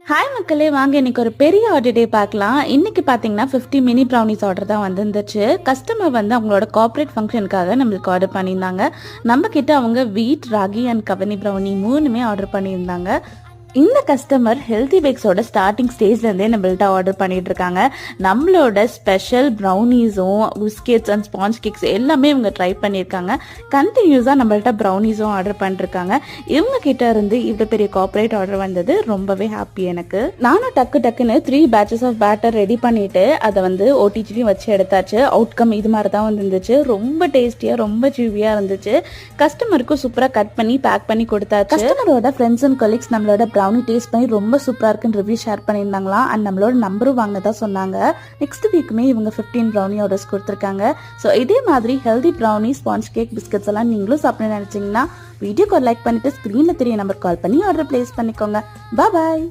Hi மக்களே, வாங்க இன்னைக்கு ஒரு பெரிய ஆர்டர் டே பார்க்கலாம். இன்னைக்கு பார்த்தீங்கன்னா 50 மினி ப்ரௌனிஸ் ஆர்டர் தான் வந்துருந்துச்சு. கஸ்டமர் வந்து அவங்களோட கார்ப்பரேட் ஃபங்க்ஷனுக்காக நம்மளுக்கு ஆர்டர் பண்ணியிருந்தாங்க. நம்ம கிட்ட அவங்க வீட், ராகி அண்ட் கவனி ப்ரௌனி மூணுமே ஆர்டர் பண்ணியிருந்தாங்க. இந்த கஸ்டமர் ஹெல்தி பேக்ஸோட ஸ்டார்டிங் ஸ்டேஜ்லேருந்தே நம்மள்ட்ட ஆர்டர் பண்ணிட்டு இருக்காங்க. நம்மளோட ஸ்பெஷல் ப்ரௌனிஸும் பிஸ்கெட்ஸ் அண்ட் ஸ்பாஞ்ச் கேக்ஸ் எல்லாமே இவங்க ட்ரை பண்ணியிருக்காங்க. கண்டினியூஸாக நம்மள்ட்ட ப்ரௌனிஸும் ஆர்டர் பண்ணிருக்காங்க. இவங்க கிட்ட இருந்து இவ்வளோ பெரிய கார்ப்பரேட் ஆர்டர் வந்தது ரொம்பவே ஹாப்பி எனக்கு. நானும் டக்குன்னு 3 பேட்சஸ் ஆஃப் பேட்டர் ரெடி பண்ணிட்டு அதை வந்து ஓடிஜிலையும் வச்சு எடுத்தாச்சு. அவுட்கம் இது மாதிரி தான் வந்துருந்துச்சு. ரொம்ப டேஸ்டியாக ரொம்ப ஜூவியாக இருந்துச்சு. கஸ்டமருக்கும் சூப்பராக கட் பண்ணி பேக் பண்ணி கொடுத்தாச்சு. கஸ்டமரோட ஃப்ரெண்ட்ஸ் அண்ட் கொலீக்ஸ் நம்மளோட ப்ரௌனி டேஸ்ட் பண்ணி ரொம்ப சூப்பராக இருக்குன்னு ரிவ்யூ ஷேர் பண்ணியிருந்தாங்களாம். அண்ட் நம்மளோட நம்பரும் வாங்கினதா சொன்னாங்க. நெக்ஸ்ட் வீக்குமே இவங்க 15 ப்ரௌனி ஆர்டர்ஸ் கொடுத்துருக்காங்க. ஸோ இதே மாதிரி healthy brownie, sponge cake, biscuits எல்லாம் நீங்களும் சாப்பிட நினைச்சீங்கன்னா வீடியோக்கு ஒரு லைக் பண்ணிட்டு ஸ்க்ரீனில் தெரிய நம்பர் கால் பண்ணி ஆர்டர் பிளேஸ் பண்ணிக்கோங்க. பாய்.